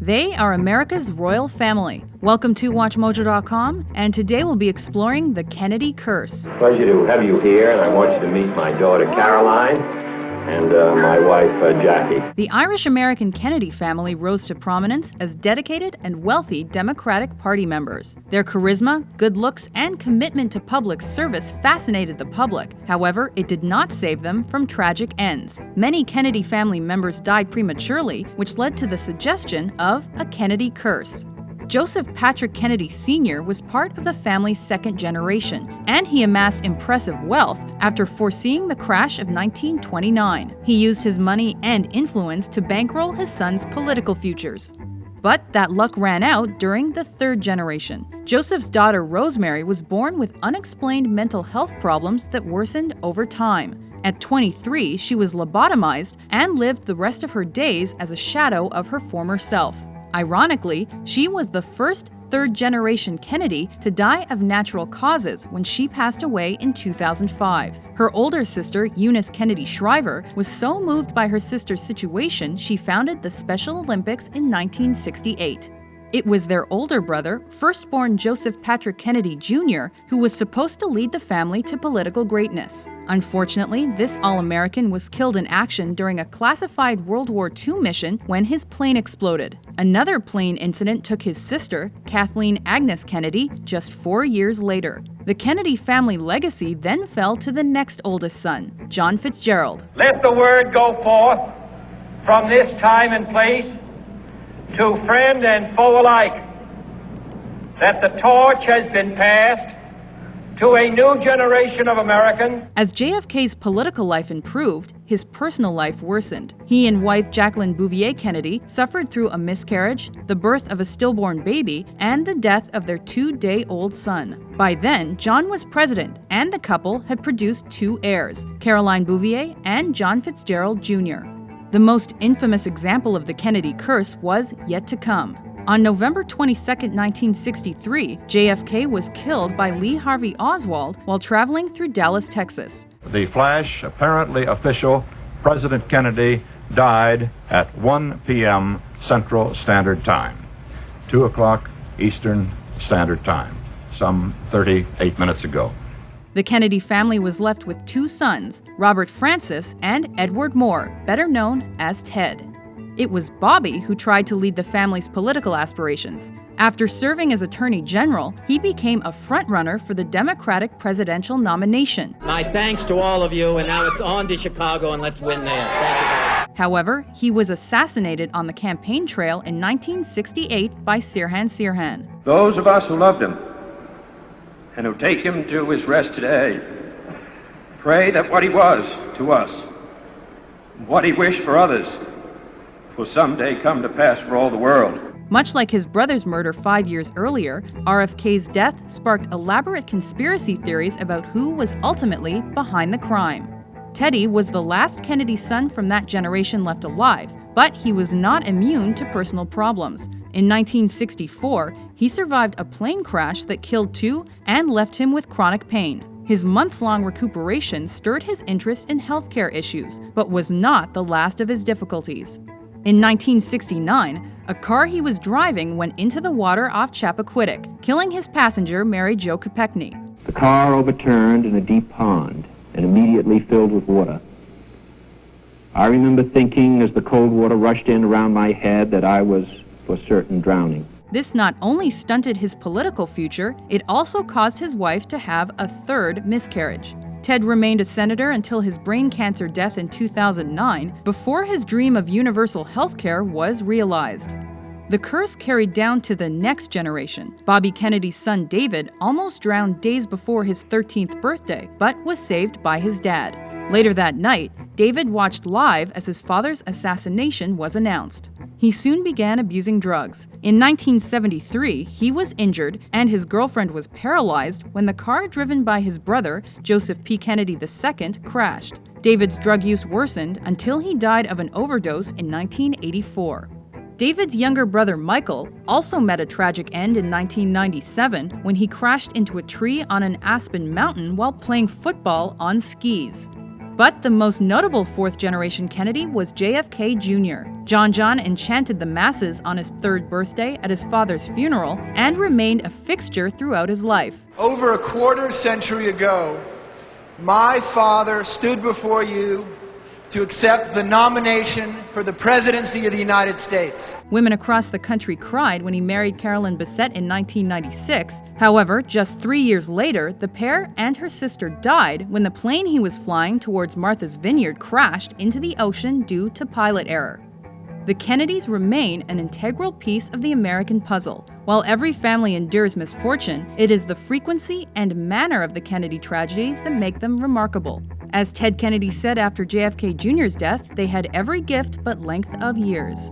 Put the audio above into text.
They are America's royal family. Welcome to WatchMojo.com, and today we'll be exploring the Kennedy curse. Pleasure to have you here, and I want you to meet my daughter Caroline and my wife Jackie. The Irish-American Kennedy family rose to prominence as dedicated and wealthy Democratic Party members. Their charisma, good looks, and commitment to public service fascinated the public. However, it did not save them from tragic ends. Many Kennedy family members died prematurely, which led to the suggestion of a Kennedy curse. Joseph Patrick Kennedy Sr. was part of the family's second generation, and he amassed impressive wealth after foreseeing the crash of 1929. He used his money and influence to bankroll his son's political futures. But that luck ran out during the third generation. Joseph's daughter Rosemary was born with unexplained mental health problems that worsened over time. At 23, she was lobotomized and lived the rest of her days as a shadow of her former self. Ironically, she was the first third-generation Kennedy to die of natural causes when she passed away in 2005. Her older sister, Eunice Kennedy Shriver, was so moved by her sister's situation she founded the Special Olympics in 1968. It was their older brother, firstborn Joseph Patrick Kennedy Jr., who was supposed to lead the family to political greatness. Unfortunately, this All-American was killed in action during a classified World War II mission when his plane exploded. Another plane incident took his sister, Kathleen Agnes Kennedy, just 4 years later. The Kennedy family legacy then fell to the next oldest son, John Fitzgerald. Let the word go forth from this time and place to friend and foe alike, that the torch has been passed to a new generation of Americans. As JFK's political life improved, his personal life worsened. He and wife Jacqueline Bouvier Kennedy suffered through a miscarriage, the birth of a stillborn baby, and the death of their 2-day-old son. By then, John was president, and the couple had produced 2 heirs, Caroline Bouvier and John Fitzgerald Jr. The most infamous example of the Kennedy curse was yet to come. On November 22, 1963, JFK was killed by Lee Harvey Oswald while traveling through Dallas, Texas. The flash, apparently official, President Kennedy died at 1 p.m. Central Standard Time, 2 o'clock Eastern Standard Time, some 38 minutes ago. The Kennedy family was left with 2 sons, Robert Francis and Edward Moore, better known as Ted. It was Bobby who tried to lead the family's political aspirations. After serving as Attorney General, he became a frontrunner for the Democratic presidential nomination. My thanks to all of you, and now it's on to Chicago, and let's win there. Thank you. However, he was assassinated on the campaign trail in 1968 by Sirhan Sirhan. Those of us who loved him and who take him to his rest today pray that what he was to us, what he wished for others, will someday come to pass for all the world. Much like his brother's murder 5 years earlier, RFK's death sparked elaborate conspiracy theories about who was ultimately behind the crime. Teddy was the last Kennedy son from that generation left alive, but he was not immune to personal problems. In 1964, he survived a plane crash that killed 2 and left him with chronic pain. His months-long recuperation stirred his interest in healthcare issues, but was not the last of his difficulties. In 1969, a car he was driving went into the water off Chappaquiddick, killing his passenger, Mary Jo Kopechne. The car overturned in a deep pond and immediately filled with water. I remember thinking as the cold water rushed in around my head that I was for certain drowning. This not only stunted his political future, it also caused his wife to have a 3rd miscarriage. Ted remained a senator until his brain cancer death in 2009, before his dream of universal health care was realized. The curse carried down to the next generation. Bobby Kennedy's son David almost drowned days before his 13th birthday, but was saved by his dad. Later that night, David watched live as his father's assassination was announced. He soon began abusing drugs. In 1973, he was injured and his girlfriend was paralyzed when the car driven by his brother, Joseph P. Kennedy II, crashed. David's drug use worsened until he died of an overdose in 1984. David's younger brother Michael also met a tragic end in 1997 when he crashed into a tree on an Aspen mountain while playing football on skis. But the most notable fourth-generation Kennedy was JFK Jr. John enchanted the masses on his third birthday at his father's funeral and remained a fixture throughout his life. Over a quarter century ago, my father stood before you to accept the nomination for the presidency of the United States. Women across the country cried when he married Carolyn Bessette in 1996. However, just 3 years later, the pair and her sister died when the plane he was flying towards Martha's Vineyard crashed into the ocean due to pilot error. The Kennedys remain an integral piece of the American puzzle. While every family endures misfortune, it is the frequency and manner of the Kennedy tragedies that make them remarkable. As Ted Kennedy said after JFK Jr.'s death, they had every gift but length of years.